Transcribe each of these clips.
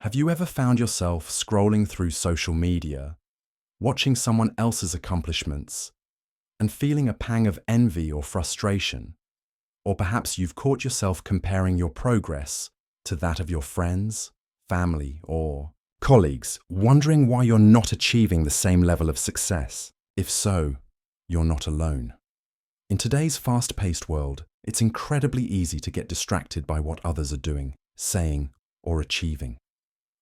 Have you ever found yourself scrolling through social media, watching someone else's accomplishments, and feeling a pang of envy or frustration? Or perhaps you've caught yourself comparing your progress to that of your friends, family, or colleagues, wondering why you're not achieving the same level of success. If so, you're not alone. In today's fast-paced world, it's incredibly easy to get distracted by what others are doing, saying, or achieving.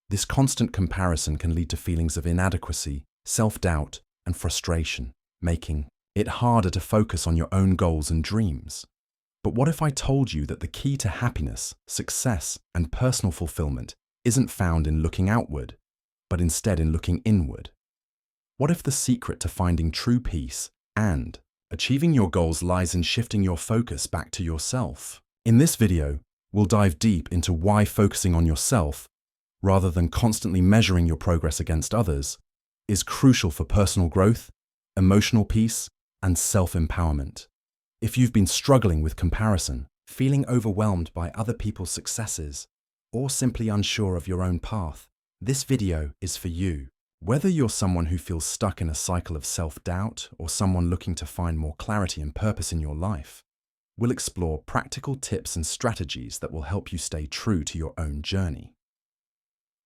This constant comparison can lead to feelings of inadequacy, self-doubt, and frustration, making it harder to focus on your own goals and dreams. But what if I told you that the key to happiness, success, and personal fulfillment isn't found in looking outward, but instead in looking inward? What if the secret to finding true peace and achieving your goals lies in shifting your focus back to yourself? In this video, we'll dive deep into why focusing on yourself, rather than constantly measuring your progress against others, is crucial for personal growth, emotional peace, and self-empowerment. If you've been struggling with comparison, feeling overwhelmed by other people's successes, or simply unsure of your own path, this video is for you. Whether you're someone who feels stuck in a cycle of self-doubt or someone looking to find more clarity and purpose in your life, we'll explore practical tips and strategies that will help you stay true to your own journey.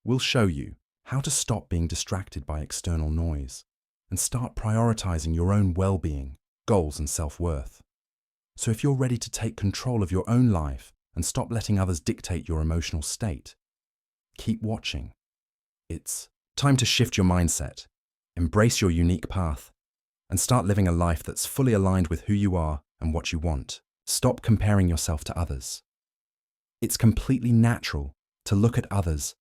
We'll show you how to stop being distracted by external noise and start prioritizing your own well-being, goals, and self-worth. So if you're ready to take control of your own life and stop letting others dictate your emotional state, keep watching. It's time to shift your mindset, embrace your unique path, and start living a life that's fully aligned with who you are and what you want. Stop comparing yourself to others. It's completely natural to look at others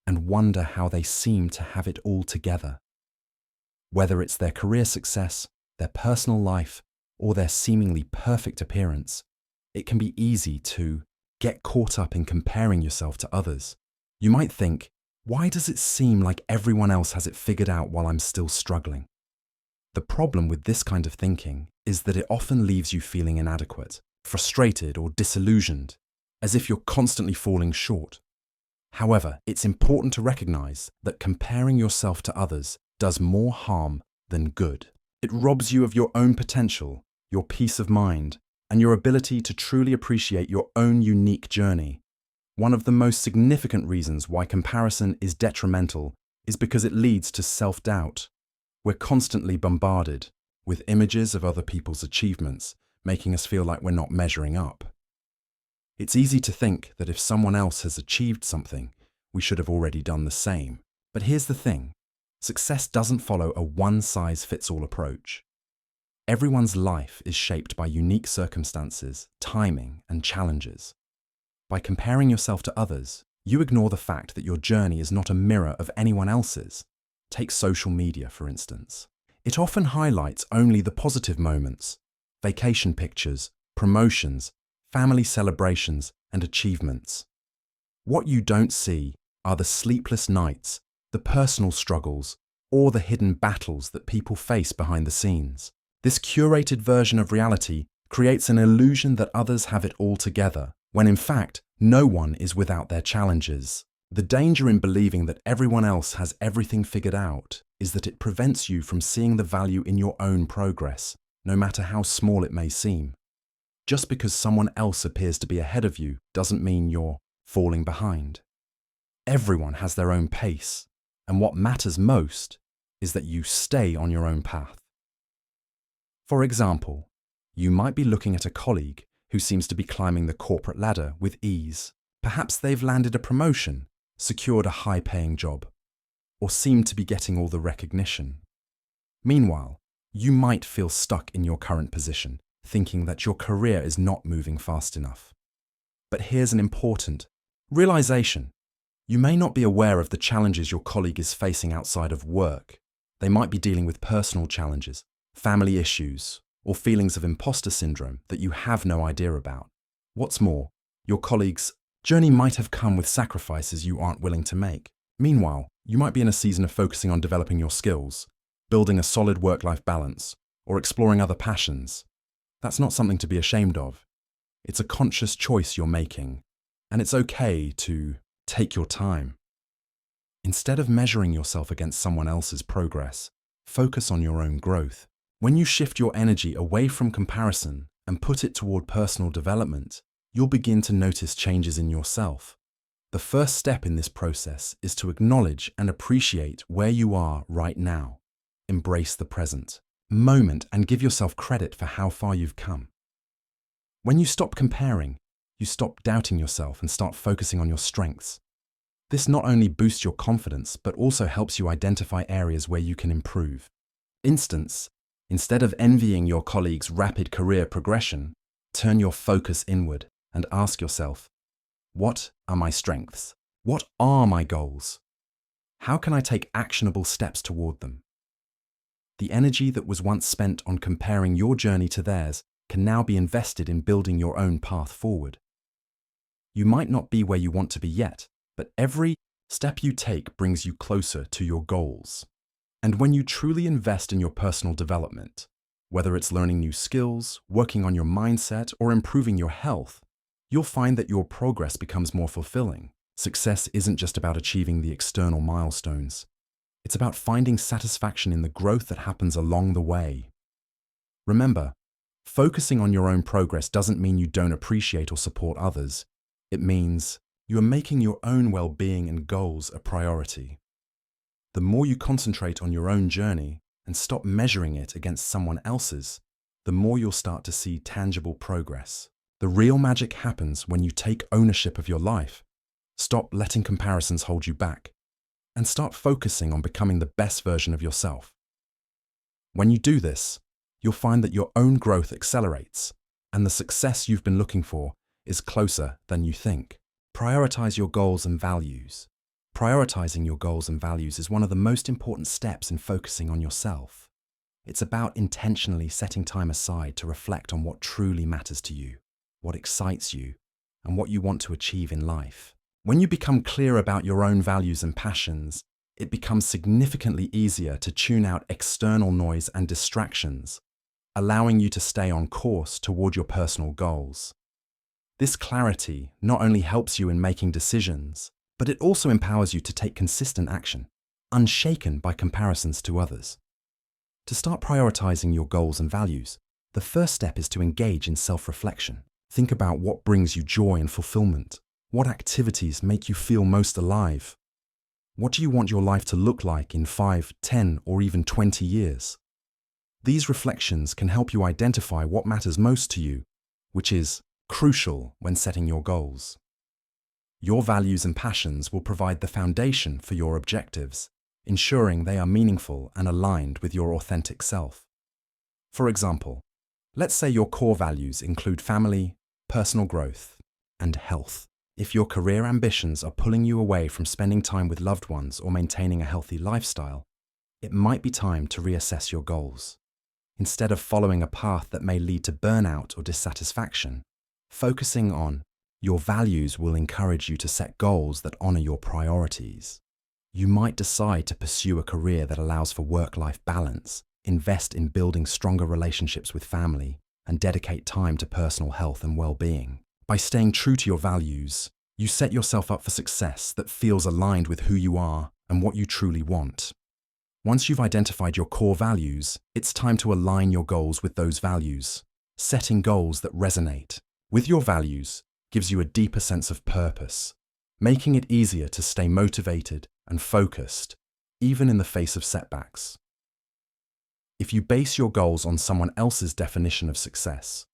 and wonder how they seem to have it all together. Whether it's their career success, their personal life, or their seemingly perfect appearance, it can be easy to get caught up in comparing yourself to others. You might think, why does it seem like everyone else has it figured out while I'm still struggling? The problem with this kind of thinking is that it often leaves you feeling inadequate, frustrated, or disillusioned, as if you're constantly falling short. However, it's important to recognize that comparing yourself to others does more harm than good. It robs you of your own potential, your peace of mind, and your ability to truly appreciate your own unique journey. One of the most significant reasons why comparison is detrimental is because it leads to self-doubt. We're constantly bombarded with images of other people's achievements, making us feel like we're not measuring up. It's easy to think that if someone else has achieved something, we should have already done the same. But here's the thing. Success doesn't follow a one-size-fits-all approach. Everyone's life is shaped by unique circumstances, timing, and challenges. By comparing yourself to others, you ignore the fact that your journey is not a mirror of anyone else's. Take social media, for instance. It often highlights only the positive moments, vacation pictures, promotions, family celebrations, and achievements. What you don't see are the sleepless nights, the personal struggles, or the hidden battles that people face behind the scenes. This curated version of reality creates an illusion that others have it all together, when in fact, no one is without their challenges. The danger in believing that everyone else has everything figured out is that it prevents you from seeing the value in your own progress, no matter how small it may seem. Just because someone else appears to be ahead of you doesn't mean you're falling behind. Everyone has their own pace, and what matters most is that you stay on your own path. For example, you might be looking at a colleague who seems to be climbing the corporate ladder with ease. Perhaps they've landed a promotion, secured a high-paying job, or seem to be getting all the recognition. Meanwhile, you might feel stuck in your current position, thinking that your career is not moving fast enough. But here's an important realization. You may not be aware of the challenges your colleague is facing outside of work. They might be dealing with personal challenges, family issues, or feelings of imposter syndrome that you have no idea about. What's more, your colleague's journey might have come with sacrifices you aren't willing to make. Meanwhile, you might be in a season of focusing on developing your skills, building a solid work-life balance, or exploring other passions. That's not something to be ashamed of. It's a conscious choice you're making, and it's okay to take your time. Instead of measuring yourself against someone else's progress, focus on your own growth. When you shift your energy away from comparison and put it toward personal development, you'll begin to notice changes in yourself. The first step in this process is to acknowledge and appreciate where you are right now. Embrace the present moment and give yourself credit for how far you've come. When you stop comparing, you stop doubting yourself and start focusing on your strengths. This not only boosts your confidence, but also helps you identify areas where you can improve. Instead of envying your colleagues' rapid career progression, turn your focus inward and ask yourself, what are my strengths? What are my goals? How can I take actionable steps toward them? The energy that was once spent on comparing your journey to theirs can now be invested in building your own path forward. You might not be where you want to be yet, but every step you take brings you closer to your goals. And when you truly invest in your personal development, whether it's learning new skills, working on your mindset, or improving your health, you'll find that your progress becomes more fulfilling. Success isn't just about achieving the external milestones. It's about finding satisfaction in the growth that happens along the way. Remember, focusing on your own progress doesn't mean you don't appreciate or support others. It means you are making your own well-being and goals a priority. The more you concentrate on your own journey and stop measuring it against someone else's, the more you'll start to see tangible progress. The real magic happens when you take ownership of your life, stop letting comparisons hold you back, and start focusing on becoming the best version of yourself. When you do this, you'll find that your own growth accelerates, and the success you've been looking for is closer than you think. Prioritize your goals and values. Prioritizing your goals and values is one of the most important steps in focusing on yourself. It's about intentionally setting time aside to reflect on what truly matters to you, what excites you, and what you want to achieve in life. When you become clear about your own values and passions, it becomes significantly easier to tune out external noise and distractions, allowing you to stay on course toward your personal goals. This clarity not only helps you in making decisions, but it also empowers you to take consistent action, unshaken by comparisons to others. To start prioritizing your goals and values, the first step is to engage in self-reflection. Think about what brings you joy and fulfillment. What activities make you feel most alive? What do you want your life to look like in 5, 10, or even 20 years? These reflections can help you identify what matters most to you, which is crucial when setting your goals. Your values and passions will provide the foundation for your objectives, ensuring they are meaningful and aligned with your authentic self. For example, let's say your core values include family, personal growth, and health. If your career ambitions are pulling you away from spending time with loved ones or maintaining a healthy lifestyle, it might be time to reassess your goals. Instead of following a path that may lead to burnout or dissatisfaction, focusing on your values will encourage you to set goals that honor your priorities. You might decide to pursue a career that allows for work-life balance, invest in building stronger relationships with family, and dedicate time to personal health and well-being. By staying true to your values, you set yourself up for success that feels aligned with who you are and what you truly want. Once you've identified your core values, it's time to align your goals with those values. Setting goals that resonate with your values gives you a deeper sense of purpose, making it easier to stay motivated and focused, even in the face of setbacks. If you base your goals on someone else's definition of success,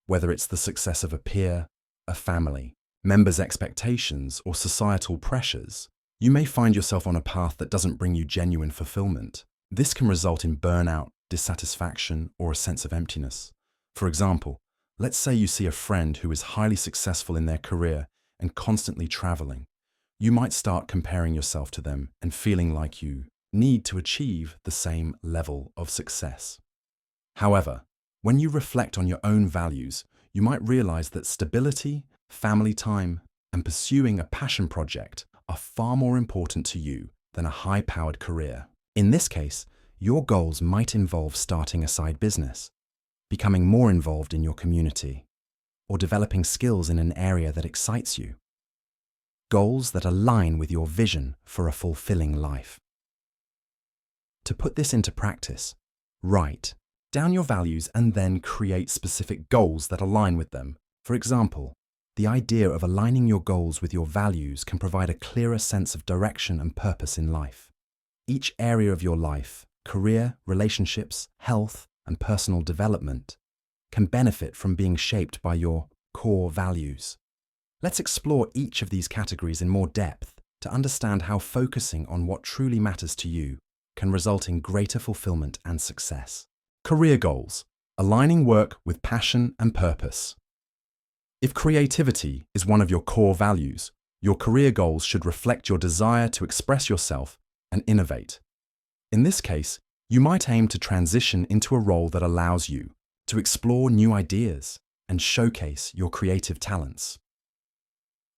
whether it's the success of a peer, a family, members' expectations, or societal pressures, you may find yourself on a path that doesn't bring you genuine fulfillment. This can result in burnout, dissatisfaction, or a sense of emptiness. For example, let's say you see a friend who is highly successful in their career and constantly traveling. You might start comparing yourself to them and feeling like you need to achieve the same level of success. However, when you reflect on your own values, you might realize that stability, family time, and pursuing a passion project are far more important to you than a high-powered career. In this case, your goals might involve starting a side business, becoming more involved in your community, or developing skills in an area that excites you. goals that align with your vision for a fulfilling life. To put this into practice, write down your values and then create specific goals that align with them. For example, the idea of aligning your goals with your values can provide a clearer sense of direction and purpose in life. Each area of your life, career, relationships, health, and personal development, can benefit from being shaped by your core values. Let's explore each of these categories in more depth to understand how focusing on what truly matters to you can result in greater fulfillment and success. Career goals: aligning work with passion and purpose. If creativity is one of your core values, your career goals should reflect your desire to express yourself and innovate. In this case, you might aim to transition into a role that allows you to explore new ideas and showcase your creative talents.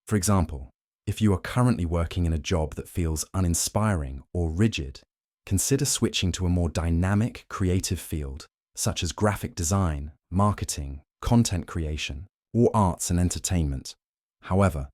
For example, if you are currently working in a job that feels uninspiring or rigid, consider switching to a more dynamic, creative field, such as graphic design, marketing, content creation, or arts and entertainment. However,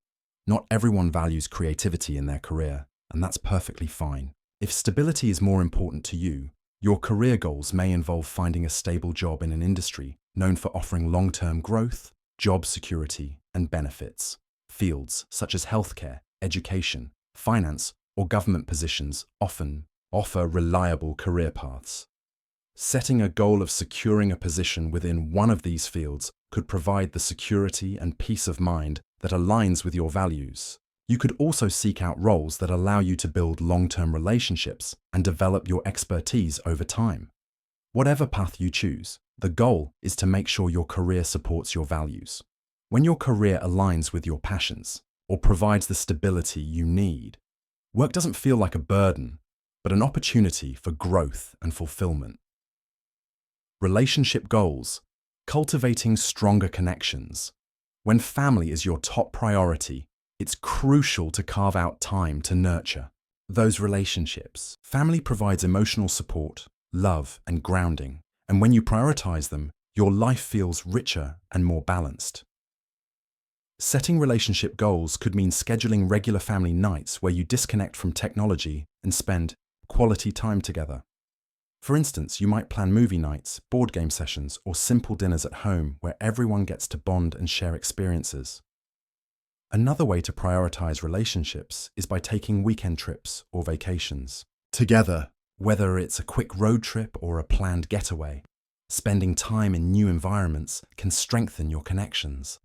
not everyone values creativity in their career, and that's perfectly fine. If stability is more important to you, your career goals may involve finding a stable job in an industry known for offering long-term growth, job security, and benefits. Fields such as healthcare, education, finance, or government positions often offer reliable career paths. Setting a goal of securing a position within one of these fields could provide the security and peace of mind that aligns with your values. You could also seek out roles that allow you to build long-term relationships and develop your expertise over time. Whatever path you choose, the goal is to make sure your career supports your values. When your career aligns with your passions or provides the stability you need, work doesn't feel like a burden, but an opportunity for growth and fulfillment. Relationship goals: cultivating stronger connections. When family is your top priority, it's crucial to carve out time to nurture those relationships. Family provides emotional support, love, and grounding, and when you prioritize them, your life feels richer and more balanced. Setting relationship goals could mean scheduling regular family nights where you disconnect from technology and spend quality time together. For instance, you might plan movie nights, board game sessions, or simple dinners at home where everyone gets to bond and share experiences. Another way to prioritize relationships is by taking weekend trips or vacations together, whether it's a quick road trip or a planned getaway. Spending time in new environments can strengthen your connections.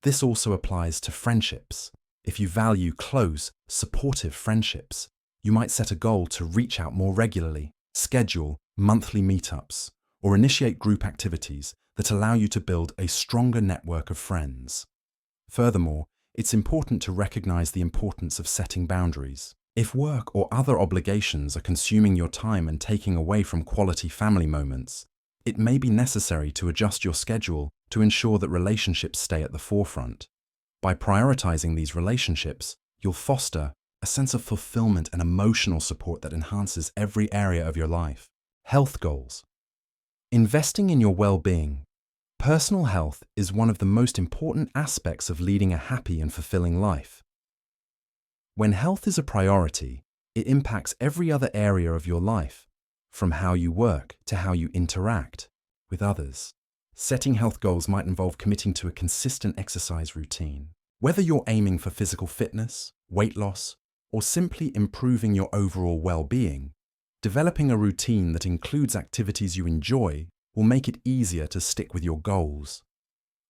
This also applies to friendships. If you value close, supportive friendships, you might set a goal to reach out more regularly, schedule monthly meetups, or initiate group activities that allow you to build a stronger network of friends. Furthermore, it's important to recognize the importance of setting boundaries. If work or other obligations are consuming your time and taking away from quality family moments, it may be necessary to adjust your schedule to ensure that relationships stay at the forefront. By prioritizing these relationships, you'll foster a sense of fulfillment and emotional support that enhances every area of your life. Health goals. Investing in your well-being. Personal health is one of the most important aspects of leading a happy and fulfilling life. When health is a priority, it impacts every other area of your life, from how you work to how you interact with others. Setting health goals might involve committing to a consistent exercise routine. Whether you're aiming for physical fitness, weight loss, or simply improving your overall well-being, developing a routine that includes activities you enjoy will make it easier to stick with your goals.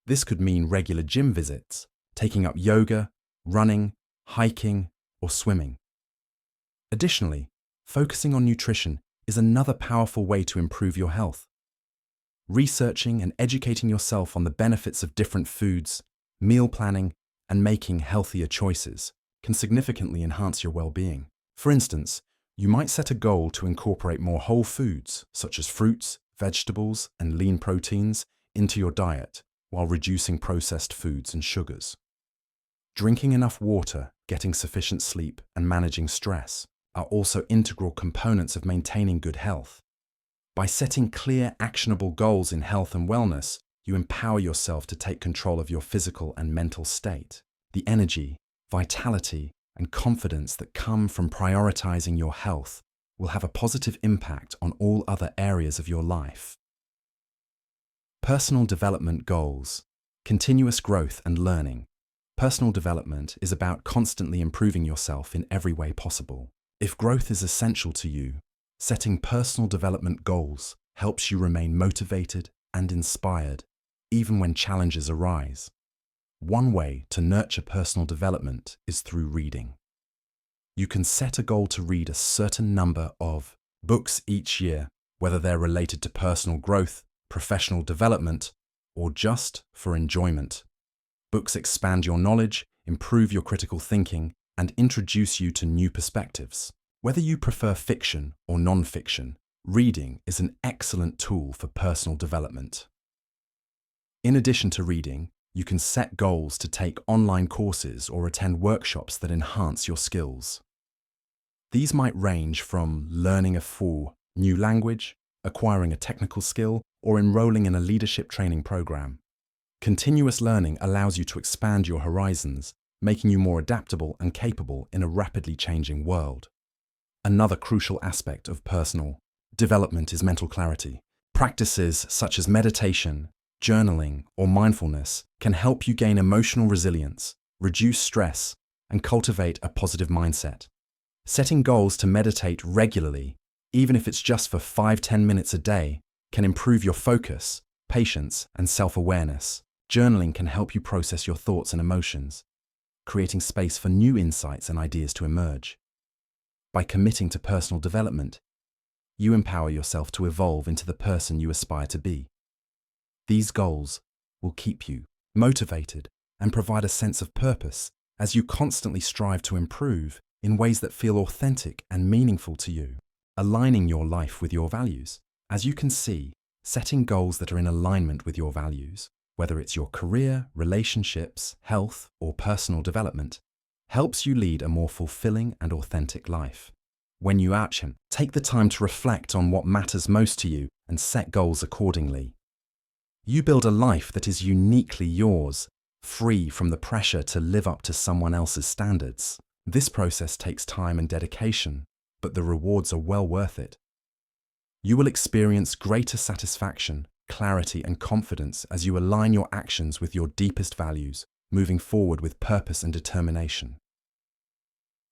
This could mean regular gym visits, taking up yoga, running, hiking, or swimming. Additionally, focusing on nutrition is another powerful way to improve your health. Researching and educating yourself on the benefits of different foods, meal planning, and making healthier choices can significantly enhance your well-being. For instance, you might set a goal to incorporate more whole foods, such as fruits, vegetables, and lean proteins, into your diet, while reducing processed foods and sugars. Drinking enough water, getting sufficient sleep, and managing stress are also integral components of maintaining good health. By setting clear, actionable goals in health and wellness, you empower yourself to take control of your physical and mental state. The energy vitality, and confidence that come from prioritizing your health will have a positive impact on all other areas of your life. Personal development goals. Continuous growth and learning. Personal development is about constantly improving yourself in every way possible. If growth is essential to you, setting personal development goals helps you remain motivated and inspired, even when challenges arise. One way to nurture personal development is through reading. You can set a goal to read a certain number of books each year, whether they're related to personal growth, professional development, or just for enjoyment. Books expand your knowledge, improve your critical thinking, and introduce you to new perspectives. Whether you prefer fiction or non-fiction, reading is an excellent tool for personal development. In addition to reading, you can set goals to take online courses or attend workshops that enhance your skills. These might range from learning a full new language, acquiring a technical skill, or enrolling in a leadership training program. Continuous learning allows you to expand your horizons, making you more adaptable and capable in a rapidly changing world. Another crucial aspect of personal development is mental clarity. Practices such as meditation, journaling, or mindfulness can help you gain emotional resilience, reduce stress, and cultivate a positive mindset. Setting goals to meditate regularly, even if it's just for 5-10 minutes a day, can improve your focus, patience, and self-awareness. Journaling can help you process your thoughts and emotions, creating space for new insights and ideas to emerge. By committing to personal development, you empower yourself to evolve into the person you aspire to be. These goals will keep you motivated and provide a sense of purpose as you constantly strive to improve in ways that feel authentic and meaningful to you, aligning your life with your values. As you can see, setting goals that are in alignment with your values, whether it's your career, relationships, health, or personal development, helps you lead a more fulfilling and authentic life. When you action, take the time to reflect on what matters most to you and set goals accordingly. You build a life that is uniquely yours, free from the pressure to live up to someone else's standards. This process takes time and dedication, but the rewards are well worth it. You will experience greater satisfaction, clarity, and confidence as you align your actions with your deepest values, moving forward with purpose and determination.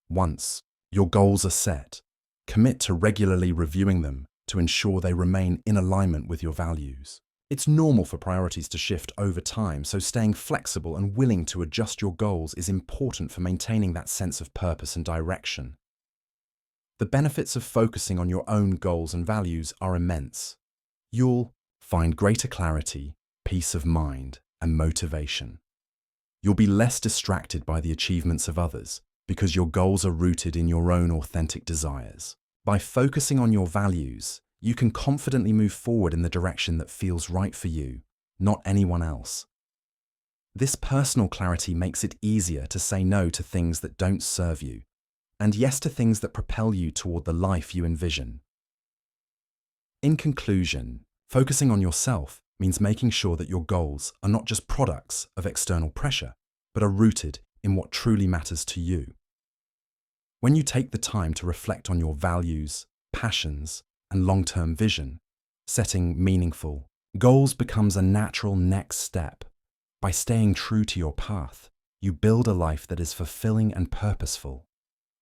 Once your goals are set, commit to regularly reviewing them to ensure they remain in alignment with your values. It's normal for priorities to shift over time, so staying flexible and willing to adjust your goals is important for maintaining that sense of purpose and direction. The benefits of focusing on your own goals and values are immense. You'll find greater clarity, peace of mind, and motivation. You'll be less distracted by the achievements of others because your goals are rooted in your own authentic desires. By focusing on your values, you can confidently move forward in the direction that feels right for you, not anyone else. This personal clarity makes it easier to say no to things that don't serve you, and yes to things that propel you toward the life you envision. In conclusion, focusing on yourself means making sure that your goals are not just products of external pressure, but are rooted in what truly matters to you. When you take the time to reflect on your values, passions, and long-term vision, setting meaningful goals becomes a natural next step. By staying true to your path, you build a life that is fulfilling and purposeful,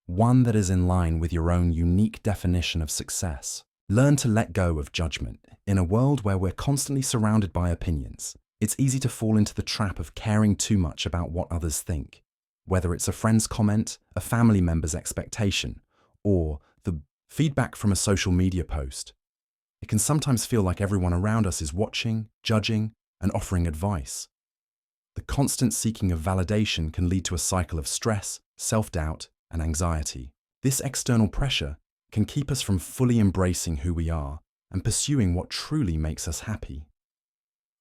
one that is in line with your own unique definition of success. Learn to let go of judgment. In a world where we're constantly surrounded by opinions, it's easy to fall into the trap of caring too much about what others think. Whether it's a friend's comment, a family member's expectation, or the feedback from a social media post, it can sometimes feel like everyone around us is watching, judging, and offering advice. The constant seeking of validation can lead to a cycle of stress, self-doubt, and anxiety. This external pressure can keep us from fully embracing who we are and pursuing what truly makes us happy.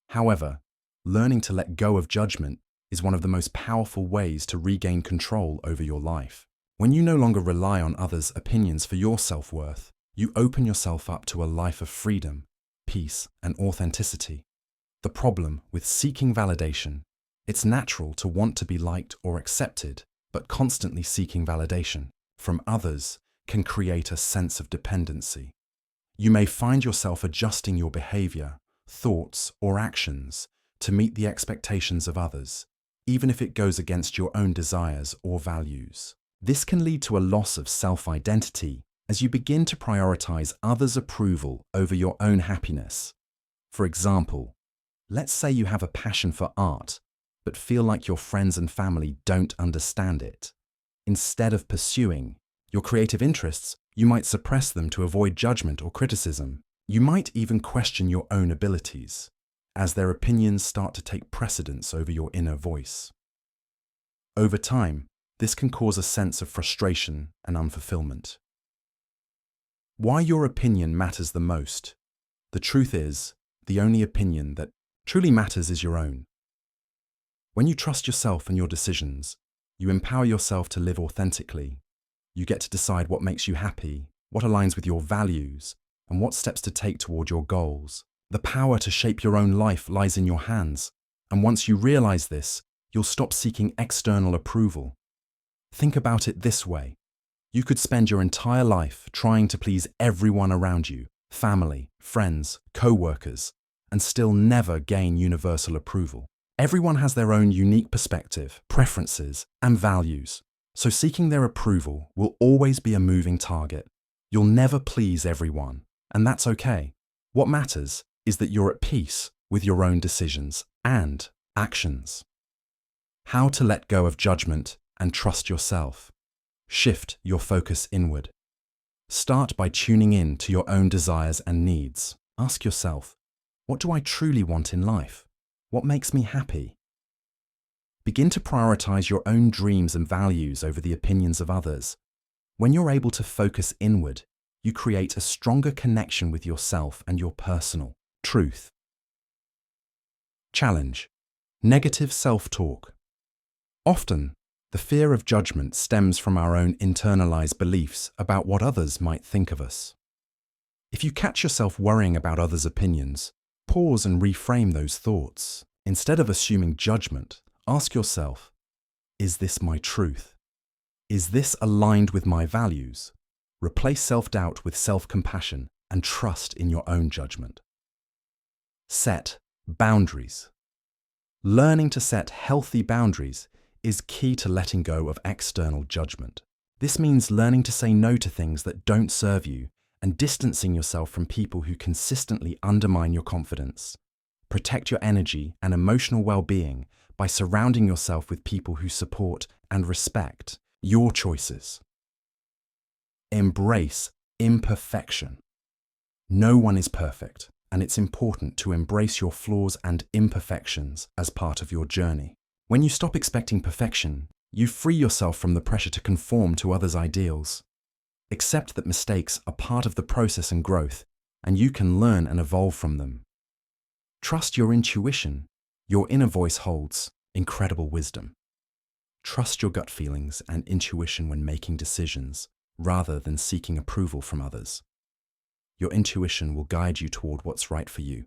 However, learning to let go of judgment is one of the most powerful ways to regain control over your life. When you no longer rely on others' opinions for your self-worth, you open yourself up to a life of freedom, peace, and authenticity. The problem with seeking validation, it's natural to want to be liked or accepted, but constantly seeking validation from others can create a sense of dependency. You may find yourself adjusting your behavior, thoughts, or actions to meet the expectations of others, even if it goes against your own desires or values. This can lead to a loss of self-identity as you begin to prioritize others' approval over your own happiness. For example, let's say you have a passion for art, but feel like your friends and family don't understand it. Instead of pursuing your creative interests, you might suppress them to avoid judgment or criticism. You might even question your own abilities, as their opinions start to take precedence over your inner voice. Over time, this can cause a sense of frustration and unfulfillment. Why your opinion matters the most. The truth is, the only opinion that truly matters is your own. When you trust yourself and your decisions, you empower yourself to live authentically. You get to decide what makes you happy, what aligns with your values, and what steps to take toward your goals. The power to shape your own life lies in your hands, and once you realize this, you'll stop seeking external approval. Think about it this way. You could spend your entire life trying to please everyone around you, family, friends, co-workers, and still never gain universal approval. Everyone has their own unique perspective, preferences, and values, so seeking their approval will always be a moving target. You'll never please everyone, and that's okay. What matters is that you're at peace with your own decisions and actions. How to let go of judgment and trust yourself. Shift your focus inward. Start by tuning in to your own desires and needs. Ask yourself, what do I truly want in life? What makes me happy? Begin to prioritize your own dreams and values over the opinions of others. When you're able to focus inward, you create a stronger connection with yourself and your personal truth. Challenge. Negative self-talk. Often, the fear of judgment stems from our own internalized beliefs about what others might think of us. If you catch yourself worrying about others' opinions, pause and reframe those thoughts. Instead of assuming judgment, ask yourself, is this my truth? Is this aligned with my values? Replace self-doubt with self-compassion and trust in your own judgment. Set boundaries. Learning to set healthy boundaries is key to letting go of external judgment. This means learning to say no to things that don't serve you and distancing yourself from people who consistently undermine your confidence. Protect your energy and emotional well-being by surrounding yourself with people who support and respect your choices. Embrace imperfection. No one is perfect, and it's important to embrace your flaws and imperfections as part of your journey. When you stop expecting perfection, you free yourself from the pressure to conform to others' ideals. Accept that mistakes are part of the process and growth, and you can learn and evolve from them. Trust your intuition. Your inner voice holds incredible wisdom. Trust your gut feelings and intuition when making decisions, rather than seeking approval from others. Your intuition will guide you toward what's right for you,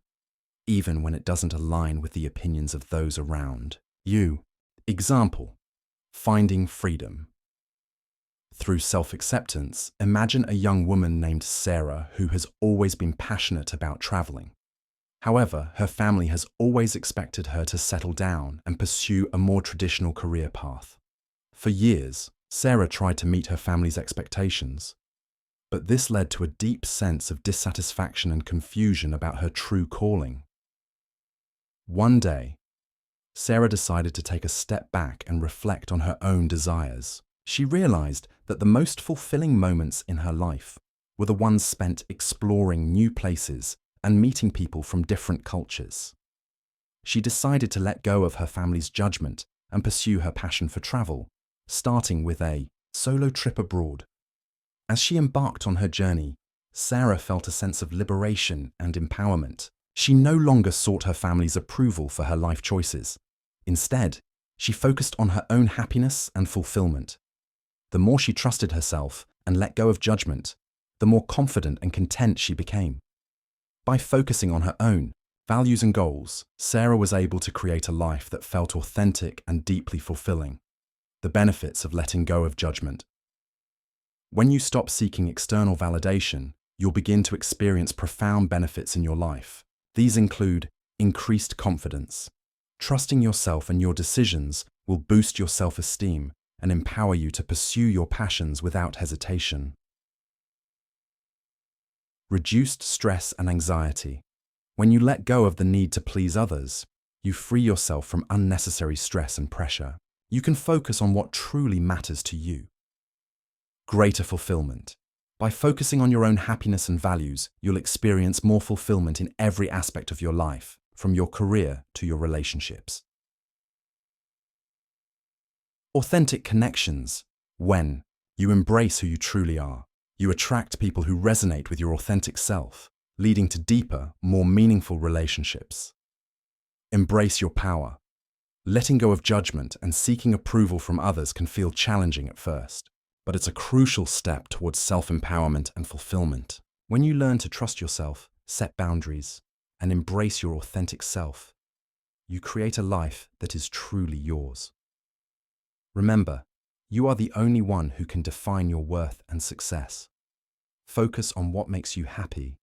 even when it doesn't align with the opinions of those around you. Example, finding freedom. Through self-acceptance, imagine a young woman named Sarah who has always been passionate about traveling. However, her family has always expected her to settle down and pursue a more traditional career path. For years, Sarah tried to meet her family's expectations, but this led to a deep sense of dissatisfaction and confusion about her true calling. One day, Sarah decided to take a step back and reflect on her own desires. She realized that the most fulfilling moments in her life were the ones spent exploring new places and meeting people from different cultures. She decided to let go of her family's judgment and pursue her passion for travel, starting with a solo trip abroad. As she embarked on her journey, Sarah felt a sense of liberation and empowerment. She no longer sought her family's approval for her life choices. Instead, she focused on her own happiness and fulfillment. The more she trusted herself and let go of judgment, the more confident and content she became. By focusing on her own values and goals, Sarah was able to create a life that felt authentic and deeply fulfilling. the benefits of letting go of judgment. When you stop seeking external validation, you'll begin to experience profound benefits in your life. These include increased confidence. Trusting yourself and your decisions will boost your self-esteem and empower you to pursue your passions without hesitation. Reduced stress and anxiety. When you let go of the need to please others, you free yourself from unnecessary stress and pressure. You can focus on what truly matters to you. Greater fulfillment. By focusing on your own happiness and values, you'll experience more fulfillment in every aspect of your life, from your career to your relationships. Authentic connections. When you embrace who you truly are, you attract people who resonate with your authentic self, leading to deeper, more meaningful relationships. Embrace your power. Letting go of judgment and seeking approval from others can feel challenging at first, but it's a crucial step towards self-empowerment and fulfillment. When you learn to trust yourself, set boundaries, and embrace your authentic self, you create a life that is truly yours. Remember, you are the only one who can define your worth and success. Focus on what makes you happy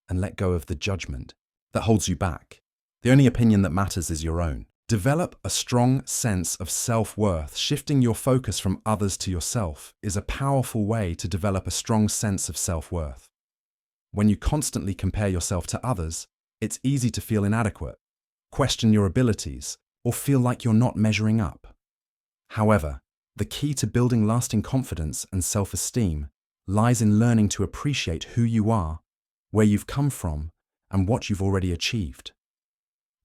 and let go of the judgment that holds you back. The only opinion that matters is your own. Develop a strong sense of self-worth. Shifting your focus from others to yourself is a powerful way to develop a strong sense of self-worth. When you constantly compare yourself to others, it's easy to feel inadequate, question your abilities, or feel like you're not measuring up. However, the key to building lasting confidence and self-esteem lies in learning to appreciate who you are, where you've come from, and what you've already achieved.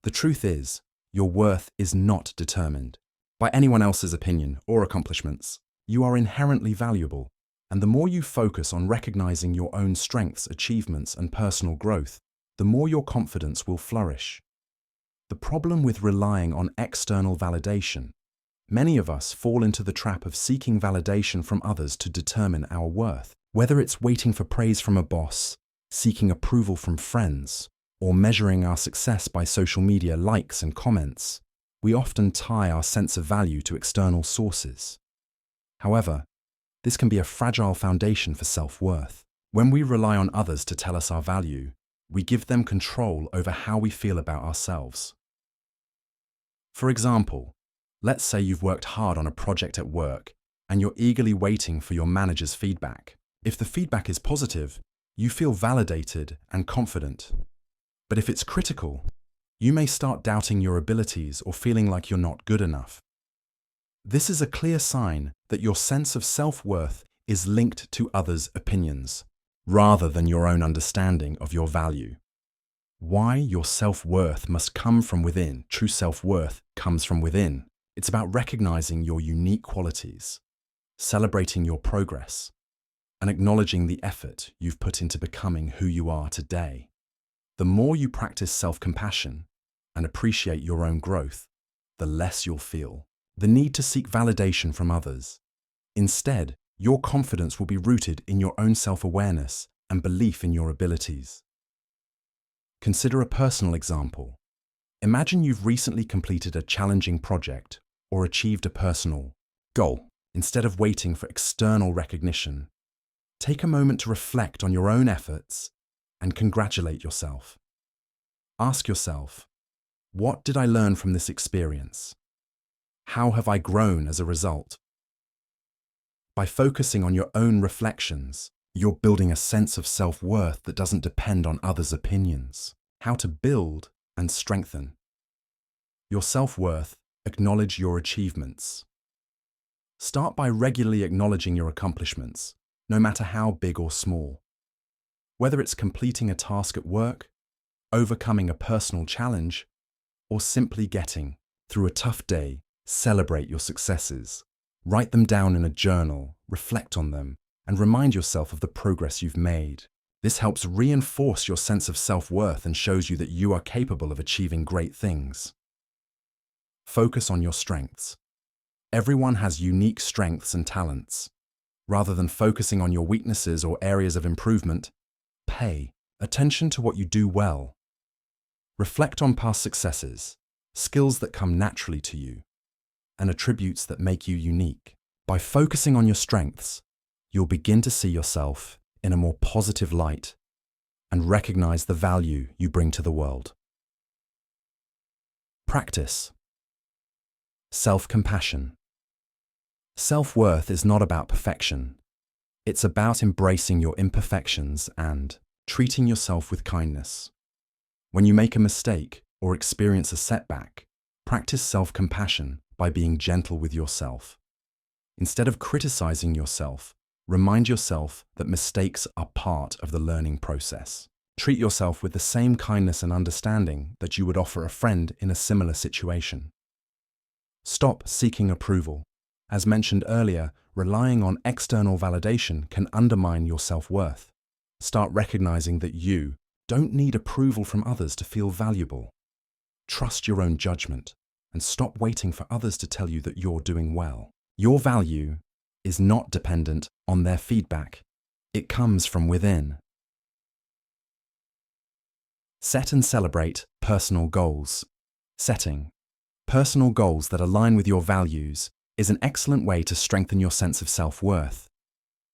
The truth is, your worth is not determined by anyone else's opinion or accomplishments. You are inherently valuable, and the more you focus on recognizing your own strengths, achievements, and personal growth, the more your confidence will flourish. The problem with relying on external validation. Many of us fall into the trap of seeking validation from others to determine our worth. Whether it's waiting for praise from a boss, seeking approval from friends, or measuring our success by social media likes and comments, we often tie our sense of value to external sources. However, this can be a fragile foundation for self-worth. When we rely on others to tell us our value, we give them control over how we feel about ourselves. For example, let's say you've worked hard on a project at work and you're eagerly waiting for your manager's feedback. If the feedback is positive, you feel validated and confident. But if it's critical, you may start doubting your abilities or feeling like you're not good enough. This is a clear sign that your sense of self-worth is linked to others' opinions, rather than your own understanding of your value. Why your self-worth must come from within. True self-worth comes from within. It's about recognizing your unique qualities, celebrating your progress, and acknowledging the effort you've put into becoming who you are today. The more you practice self-compassion and appreciate your own growth, the less you'll feel the need to seek validation from others. Instead, your confidence will be rooted in your own self-awareness and belief in your abilities. Consider a personal example. Imagine you've recently completed a challenging project or achieved a personal goal. Instead of waiting for external recognition, take a moment to reflect on your own efforts and congratulate yourself. Ask yourself, what did I learn from this experience? How have I grown as a result? By focusing on your own reflections, you're building a sense of self-worth that doesn't depend on others' opinions. How to build and strengthen your self-worth. Acknowledge your achievements. Start by regularly acknowledging your accomplishments, no matter how big or small. Whether it's completing a task at work, overcoming a personal challenge, or simply getting through a tough day, celebrate your successes. Write them down in a journal, reflect on them, and remind yourself of the progress you've made. This helps reinforce your sense of self-worth and shows you that you are capable of achieving great things. Focus on your strengths. Everyone has unique strengths and talents. Rather than focusing on your weaknesses or areas of improvement, pay attention to what you do well. Reflect on past successes, skills that come naturally to you, and attributes that make you unique. By focusing on your strengths, you'll begin to see yourself in a more positive light and recognize the value you bring to the world. Practice. Self-compassion. Self-worth is not about perfection. It's about embracing your imperfections and treating yourself with kindness. When you make a mistake or experience a setback, practice self-compassion by being gentle with yourself. Instead of criticizing yourself, remind yourself that mistakes are part of the learning process. Treat yourself with the same kindness and understanding that you would offer a friend in a similar situation. Stop seeking approval. As mentioned earlier, relying on external validation can undermine your self-worth. Start recognizing that you don't need approval from others to feel valuable. Trust your own judgment and stop waiting for others to tell you that you're doing well. Your value is not dependent on their feedback. It comes from within. Set and celebrate personal goals. Setting personal goals that align with your values is an excellent way to strengthen your sense of self-worth.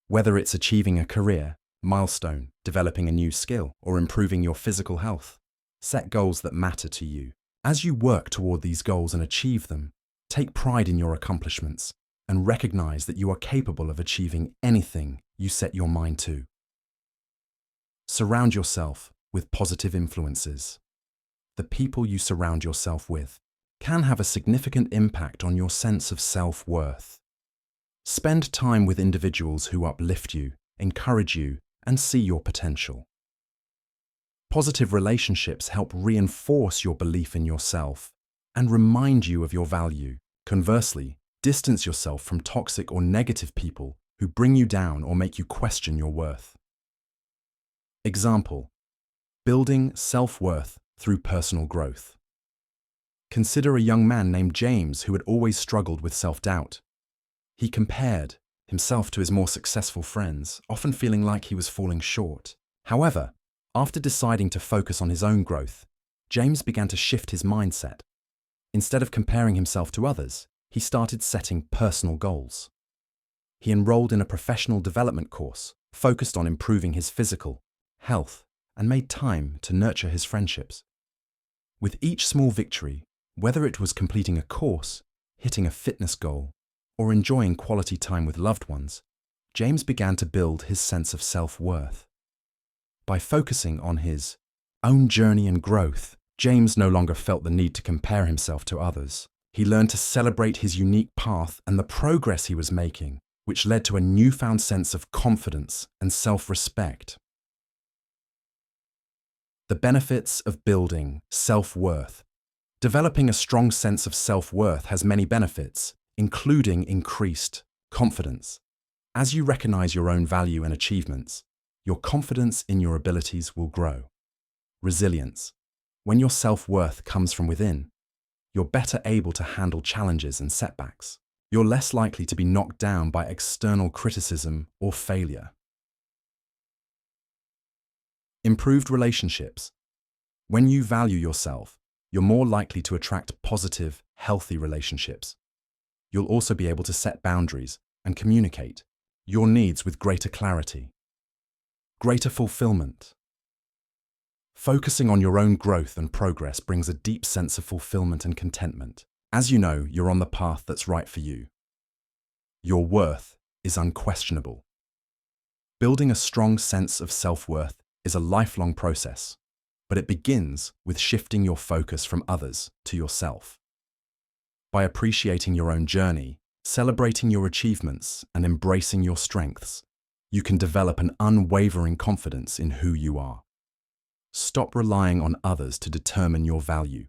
Whether it's achieving a career milestone, developing a new skill, or improving your physical health, set goals that matter to you. As you work toward these goals and achieve them, take pride in your accomplishments and recognize that you are capable of achieving anything you set your mind to. Surround yourself with positive influences. The people you surround yourself with can have a significant impact on your sense of self-worth. Spend time with individuals who uplift you, encourage you, and see your potential. Positive relationships help reinforce your belief in yourself and remind you of your value. Conversely, distance yourself from toxic or negative people who bring you down or make you question your worth. Example: building self-worth through personal growth. Consider a young man named James who had always struggled with self-doubt. He compared himself to his more successful friends, often feeling like he was falling short. However, after deciding to focus on his own growth, James began to shift his mindset. Instead of comparing himself to others, he started setting personal goals. He enrolled in a professional development course, focused on improving his physical health, and made time to nurture his friendships. With each small victory, whether it was completing a course, hitting a fitness goal, or enjoying quality time with loved ones, James began to build his sense of self-worth. By focusing on his own journey and growth, James no longer felt the need to compare himself to others. He learned to celebrate his unique path and the progress he was making, which led to a newfound sense of confidence and self-respect. The benefits of building self-worth. Developing a strong sense of self-worth has many benefits, including increased confidence. As you recognize your own value and achievements, your confidence in your abilities will grow. Resilience. When your self-worth comes from within, you're better able to handle challenges and setbacks. You're less likely to be knocked down by external criticism or failure. Improved relationships. When you value yourself, you're more likely to attract positive, healthy relationships. You'll also be able to set boundaries and communicate your needs with greater clarity. Greater fulfillment. Focusing on your own growth and progress brings a deep sense of fulfillment and contentment. As you know, you're on the path that's right for you. Your worth is unquestionable. Building a strong sense of self-worth is a lifelong process, but it begins with shifting your focus from others to yourself. By appreciating your own journey, celebrating your achievements, and embracing your strengths, you can develop an unwavering confidence in who you are. Stop relying on others to determine your value.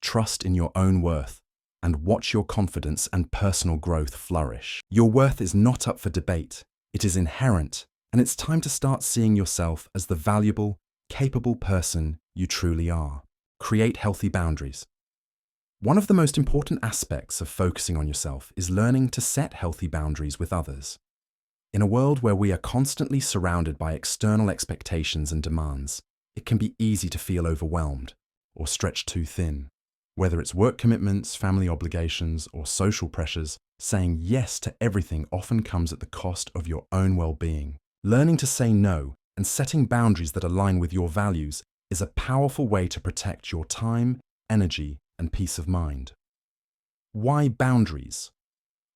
Trust in your own worth and watch your confidence and personal growth flourish. Your worth is not up for debate. It is inherent, and it's time to start seeing yourself as the valuable, capable person you truly are. Create healthy boundaries. One of the most important aspects of focusing on yourself is learning to set healthy boundaries with others. In a world where we are constantly surrounded by external expectations and demands, it can be easy to feel overwhelmed or stretched too thin. Whether it's work commitments, family obligations, or social pressures, saying yes to everything often comes at the cost of your own well-being. Learning to say no and setting boundaries that align with your values is a powerful way to protect your time, energy, and peace of mind. Why boundaries?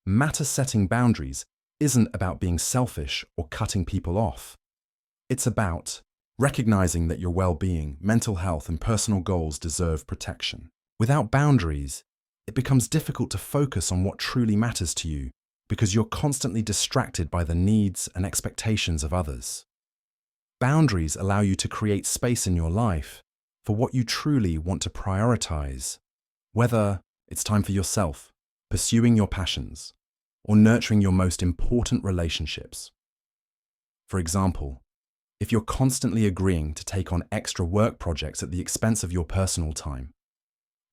Setting boundaries isn't about being selfish or cutting people off. It's about recognizing that your well-being, mental health, and personal goals deserve protection. Without boundaries, it becomes difficult to focus on what truly matters to you because you're constantly distracted by the needs and expectations of others. Boundaries allow you to create space in your life for what you truly want to prioritize, whether it's time for yourself, pursuing your passions, or nurturing your most important relationships. For example, if you're constantly agreeing to take on extra work projects at the expense of your personal time,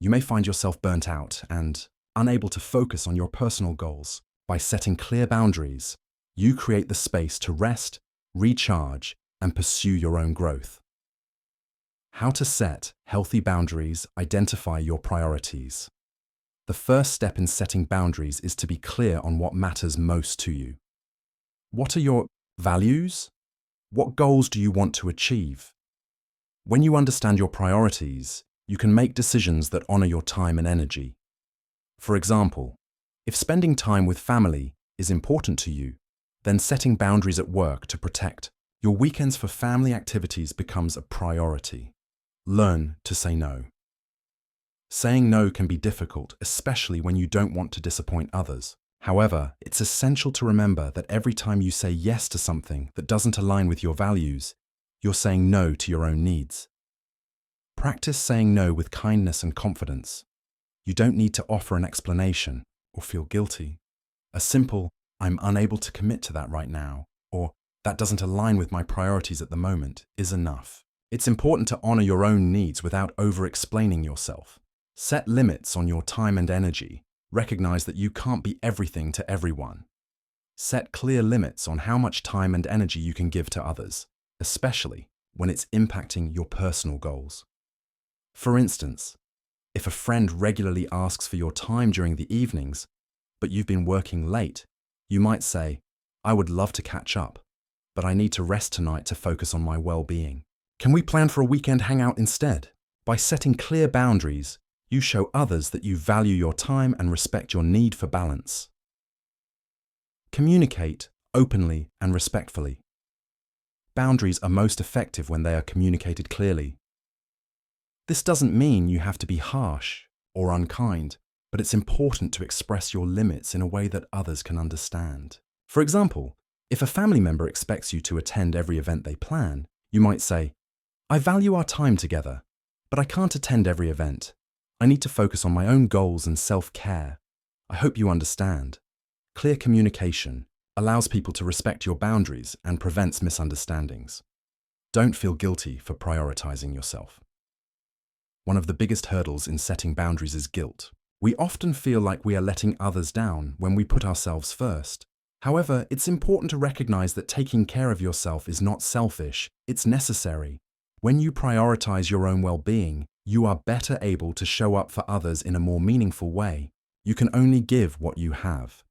you may find yourself burnt out and unable to focus on your personal goals. By setting clear boundaries, you create the space to rest, recharge, and pursue your own growth. How to set healthy boundaries, identify your priorities. The first step in setting boundaries is to be clear on what matters most to you. What are your values? What goals do you want to achieve? When you understand your priorities, you can make decisions that honor your time and energy. For example, if spending time with family is important to you, then setting boundaries at work to protect your weekends for family activities becomes a priority. Learn to say no. Saying no can be difficult, especially when you don't want to disappoint others. However, it's essential to remember that every time you say yes to something that doesn't align with your values, you're saying no to your own needs. Practice saying no with kindness and confidence. You don't need to offer an explanation or feel guilty. A simple, "I'm unable to commit to that right now," or "that doesn't align with my priorities at the moment," is enough. It's important to honor your own needs without over-explaining yourself. Set limits on your time and energy. Recognize that you can't be everything to everyone. Set clear limits on how much time and energy you can give to others, especially when it's impacting your personal goals. For instance, if a friend regularly asks for your time during the evenings, but you've been working late, you might say, "I would love to catch up, but I need to rest tonight to focus on my well-being. Can we plan for a weekend hangout instead?" By setting clear boundaries, you show others that you value your time and respect your need for balance. Communicate openly and respectfully. Boundaries are most effective when they are communicated clearly. This doesn't mean you have to be harsh or unkind, but it's important to express your limits in a way that others can understand. For example, if a family member expects you to attend every event they plan, you might say, "I value our time together, but I can't attend every event. I need to focus on my own goals and self-care. I hope you understand." Clear communication allows people to respect your boundaries and prevents misunderstandings. Don't feel guilty for prioritizing yourself. One of the biggest hurdles in setting boundaries is guilt. We often feel like we are letting others down when we put ourselves first. However, it's important to recognize that taking care of yourself is not selfish, it's necessary. When you prioritize your own well-being, you are better able to show up for others in a more meaningful way. You can only give what you have.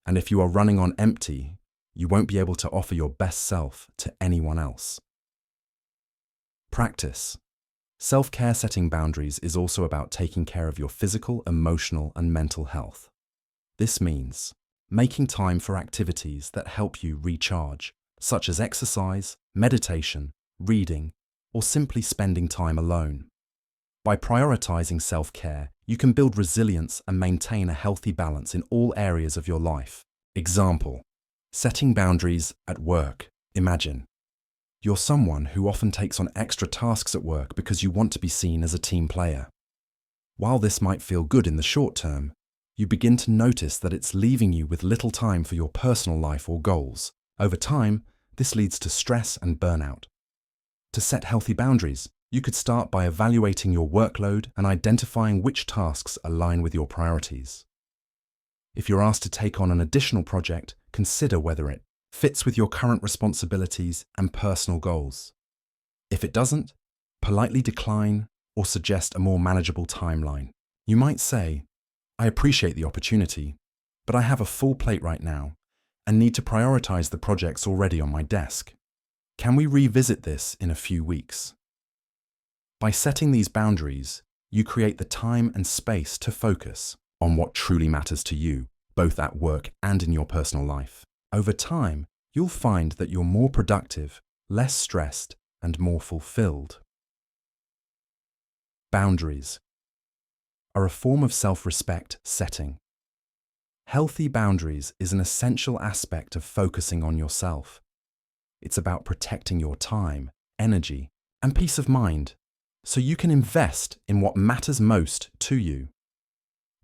And if you are running on empty, you won't be able to offer your best self to anyone else. Practice. Self-care setting boundaries is also about taking care of your physical, emotional, and mental health. This means making time for activities that help you recharge, such as exercise, meditation, reading, or simply spending time alone. By prioritizing self-care, you can build resilience and maintain a healthy balance in all areas of your life. Example: setting boundaries at work. Imagine you're someone who often takes on extra tasks at work because you want to be seen as a team player. While this might feel good in the short term, you begin to notice that it's leaving you with little time for your personal life or goals. Over time, this leads to stress and burnout. To set healthy boundaries, you could start by evaluating your workload and identifying which tasks align with your priorities. If you're asked to take on an additional project, consider whether it fits with your current responsibilities and personal goals. If it doesn't, politely decline or suggest a more manageable timeline. You might say, I appreciate the opportunity, but I have a full plate right now and need to prioritize the projects already on my desk. Can we revisit this in a few weeks? By setting these boundaries, you create the time and space to focus on what truly matters to you, both at work and in your personal life. Over time, you'll find that you're more productive, less stressed, and more fulfilled. Boundaries are a form of self-respect setting. Healthy boundaries is an essential aspect of focusing on yourself. It's about protecting your time, energy, and peace of mind so you can invest in what matters most to you.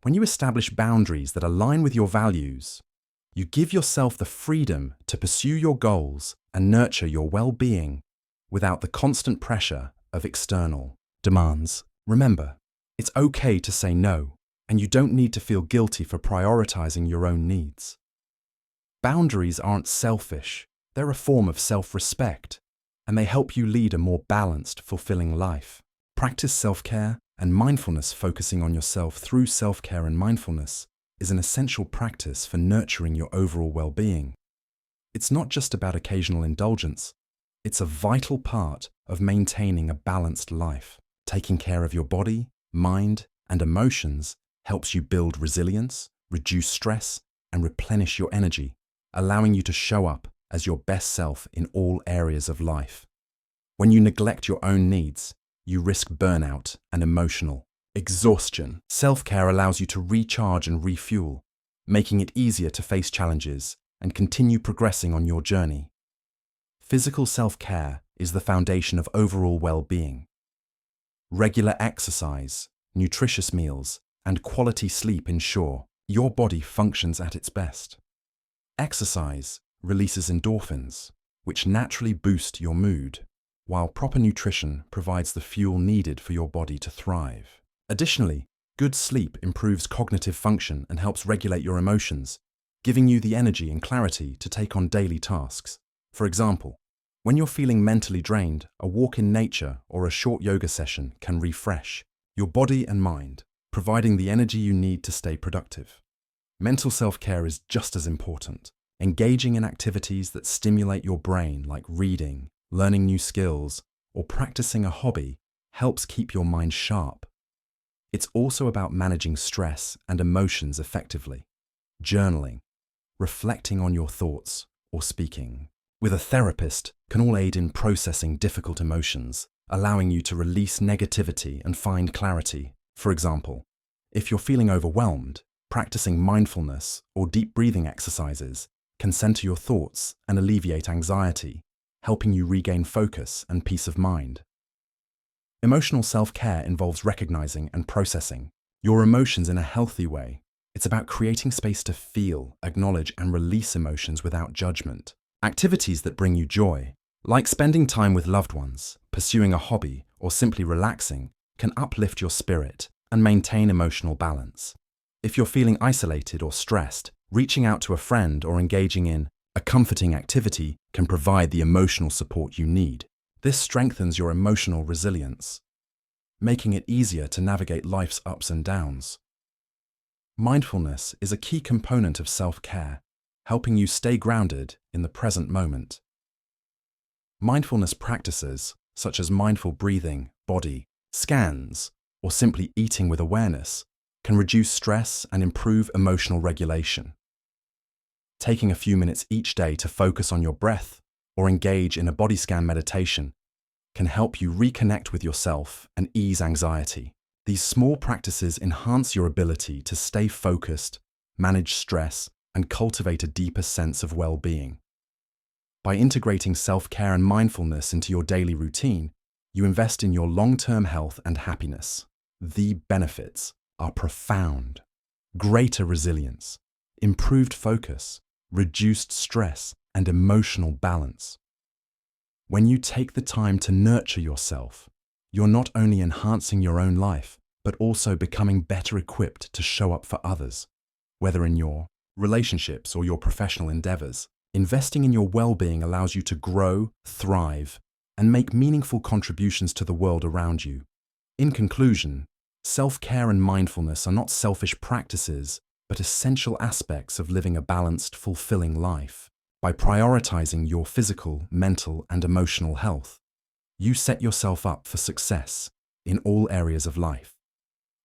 When you establish boundaries that align with your values, you give yourself the freedom to pursue your goals and nurture your well-being without the constant pressure of external demands. Remember, it's okay to say no, and you don't need to feel guilty for prioritizing your own needs. Boundaries aren't selfish, they're a form of self-respect, and they help you lead a more balanced, fulfilling life. Practice self-care and mindfulness. Focusing on yourself through self-care and mindfulness is an essential practice for nurturing your overall well-being. It's not just about occasional indulgence, it's a vital part of maintaining a balanced life. Taking care of your body, mind, and emotions helps you build resilience, reduce stress, and replenish your energy, allowing you to show up as your best self in all areas of life. When you neglect your own needs, you risk burnout and emotional exhaustion. Self-care allows you to recharge and refuel, making it easier to face challenges and continue progressing on your journey. Physical self-care is the foundation of overall well-being. Regular exercise, nutritious meals, and quality sleep ensure your body functions at its best. Exercise releases endorphins, which naturally boost your mood, while proper nutrition provides the fuel needed for your body to thrive. Additionally, good sleep improves cognitive function and helps regulate your emotions, giving you the energy and clarity to take on daily tasks. For example, when you're feeling mentally drained, a walk in nature or a short yoga session can refresh your body and mind, providing the energy you need to stay productive. Mental self-care is just as important. Engaging in activities that stimulate your brain, like reading, learning new skills, or practicing a hobby, helps keep your mind sharp. It's also about managing stress and emotions effectively. Journaling, reflecting on your thoughts, or speaking with a therapist can all aid in processing difficult emotions, allowing you to release negativity and find clarity. For example, if you're feeling overwhelmed, practicing mindfulness or deep breathing exercises can center your thoughts and alleviate anxiety, helping you regain focus and peace of mind. Emotional self-care involves recognizing and processing your emotions in a healthy way. It's about creating space to feel, acknowledge, and release emotions without judgment. Activities that bring you joy, like spending time with loved ones, pursuing a hobby, or simply relaxing, can uplift your spirit and maintain emotional balance. If you're feeling isolated or stressed, reaching out to a friend or engaging in a comforting activity can provide the emotional support you need. This strengthens your emotional resilience, making it easier to navigate life's ups and downs. Mindfulness is a key component of self-care, helping you stay grounded in the present moment. Mindfulness practices, such as mindful breathing, body scans, or simply eating with awareness, can reduce stress and improve emotional regulation. Taking a few minutes each day to focus on your breath or engage in a body scan meditation can help you reconnect with yourself and ease anxiety. These small practices enhance your ability to stay focused, manage stress, and cultivate a deeper sense of well-being. By integrating self-care and mindfulness into your daily routine, you invest in your long-term health and happiness. The benefits are profound. Greater resilience, improved focus, reduced stress, and emotional balance. When you take the time to nurture yourself, you're not only enhancing your own life, but also becoming better equipped to show up for others, whether in your relationships or your professional endeavors. Investing in your well-being allows you to grow, thrive, and make meaningful contributions to the world around you. In conclusion, Self-care and mindfulness are not selfish practices, but essential aspects of living a balanced, fulfilling life. By prioritizing your physical, mental, and emotional health, you set yourself up for success in all areas of life.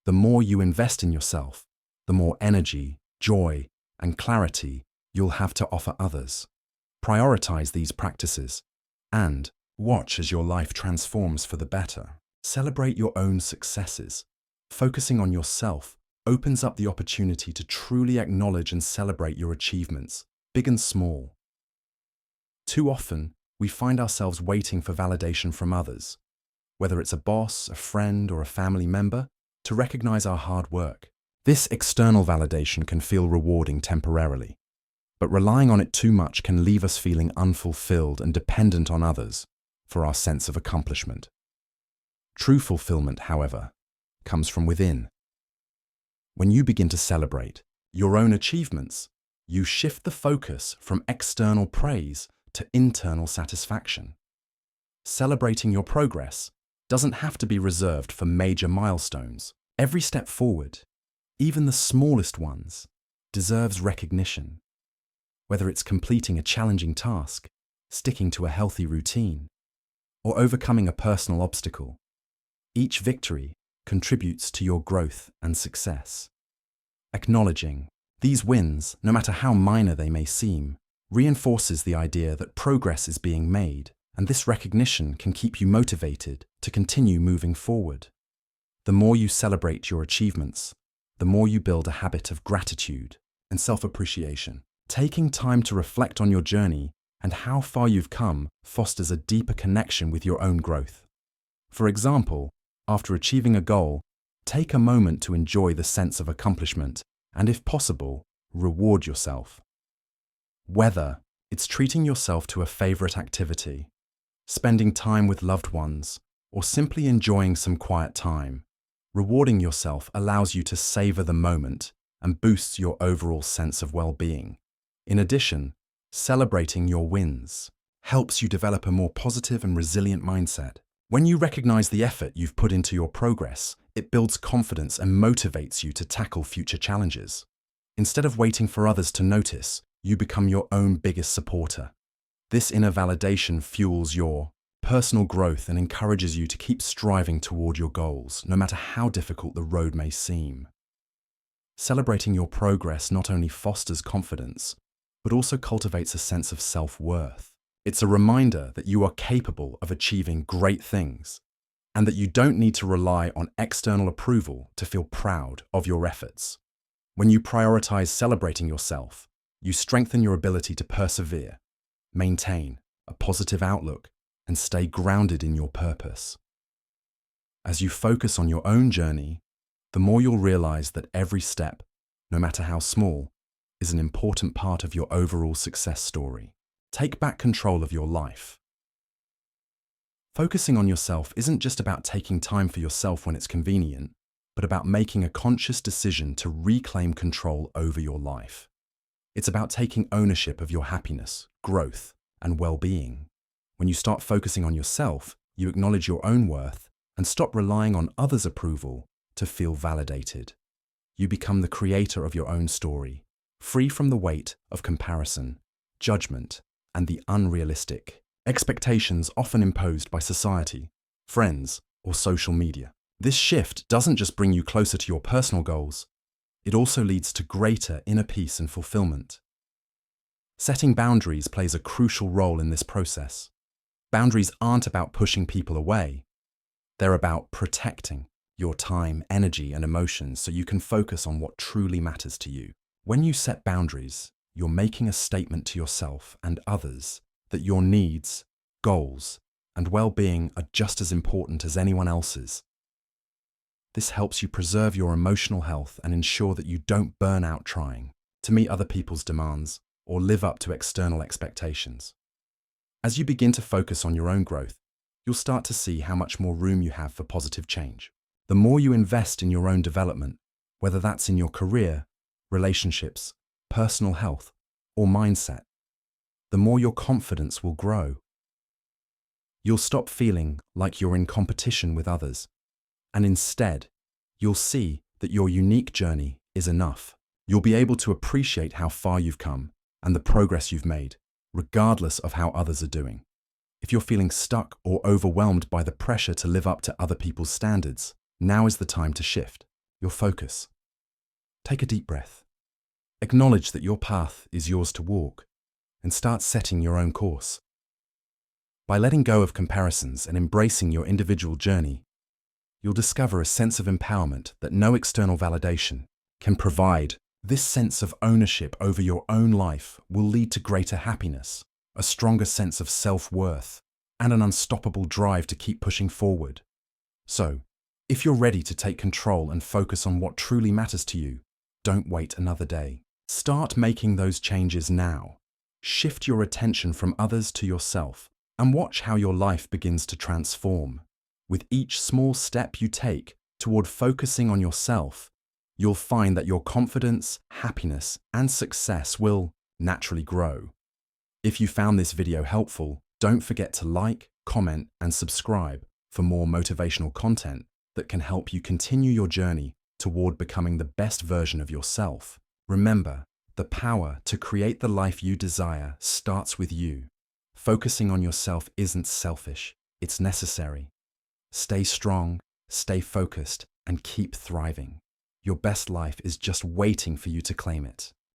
The more you invest in yourself, the more energy, joy, and clarity you'll have to offer others. Prioritize these practices and watch as your life transforms for the better. Celebrate your own successes. Focusing on yourself opens up the opportunity to truly acknowledge and celebrate your achievements, big and small. Too often, we find ourselves waiting for validation from others, whether it's a boss, a friend, or a family member, to recognize our hard work. This external validation can feel rewarding temporarily, but relying on it too much can leave us feeling unfulfilled and dependent on others for our sense of accomplishment. True fulfillment, however, comes from within. When you begin to celebrate your own achievements, you shift the focus from external praise to internal satisfaction. Celebrating your progress doesn't have to be reserved for major milestones. Every step forward, even the smallest ones, deserves recognition. Whether it's completing a challenging task, sticking to a healthy routine, or overcoming a personal obstacle, each victory contributes to your growth and success. Acknowledging these wins, no matter how minor they may seem, reinforces the idea that progress is being made, and this recognition can keep you motivated to continue moving forward. The more you celebrate your achievements, the more you build a habit of gratitude and self-appreciation. Taking time to reflect on your journey and how far you've come fosters a deeper connection with your own growth. For example, after achieving a goal, take a moment to enjoy the sense of accomplishment and, if possible, reward yourself. Whether it's treating yourself to a favorite activity, spending time with loved ones, or simply enjoying some quiet time, rewarding yourself allows you to savor the moment and boosts your overall sense of well-being. In addition, celebrating your wins helps you develop a more positive and resilient mindset. When you recognize the effort you've put into your progress, it builds confidence and motivates you to tackle future challenges. Instead of waiting for others to notice, you become your own biggest supporter. This inner validation fuels your personal growth and encourages you to keep striving toward your goals, no matter how difficult the road may seem. Celebrating your progress not only fosters confidence, but also cultivates a sense of self-worth. It's a reminder that you are capable of achieving great things, and that you don't need to rely on external approval to feel proud of your efforts. When you prioritize celebrating yourself, you strengthen your ability to persevere, maintain a positive outlook, and stay grounded in your purpose. As you focus on your own journey, the more you'll realize that every step, no matter how small, is an important part of your overall success story. Take back control of your life. Focusing on yourself isn't just about taking time for yourself when it's convenient, but about making a conscious decision to reclaim control over your life. It's about taking ownership of your happiness, growth, and well-being. When you start focusing on yourself, you acknowledge your own worth and stop relying on others' approval to feel validated. You become the creator of your own story, free from the weight of comparison, judgment, and the unrealistic expectations often imposed by society, friends, or social media. This shift doesn't just bring you closer to your personal goals, it also leads to greater inner peace and fulfillment. Setting boundaries plays a crucial role in this process. Boundaries aren't about pushing people away. They're about protecting your time, energy, and emotions so you can focus on what truly matters to you. When you set boundaries, you're making a statement to yourself and others that your needs, goals, and well-being are just as important as anyone else's. This helps you preserve your emotional health and ensure that you don't burn out trying to meet other people's demands or live up to external expectations. As you begin to focus on your own growth, you'll start to see how much more room you have for positive change. The more you invest in your own development, whether that's in your career, relationships, personal health, or mindset, the more your confidence will grow. You'll stop feeling like you're in competition with others, and instead, you'll see that your unique journey is enough. You'll be able to appreciate how far you've come and the progress you've made, regardless of how others are doing. If you're feeling stuck or overwhelmed by the pressure to live up to other people's standards, now is the time to shift your focus. Take a deep breath. Acknowledge that your path is yours to walk, and start setting your own course. By letting go of comparisons and embracing your individual journey, you'll discover a sense of empowerment that no external validation can provide. This sense of ownership over your own life will lead to greater happiness, a stronger sense of self-worth, and an unstoppable drive to keep pushing forward. So, if you're ready to take control and focus on what truly matters to you, don't wait another day. Start making those changes now. Shift your attention from others to yourself and watch how your life begins to transform. With each small step you take toward focusing on yourself, you'll find that your confidence, happiness, and success will naturally grow. If you found this video helpful, don't forget to like, comment, and subscribe for more motivational content that can help you continue your journey toward becoming the best version of yourself. Remember, the power to create the life you desire starts with you. Focusing on yourself isn't selfish, it's necessary. Stay strong, stay focused, and keep thriving. Your best life is just waiting for you to claim it.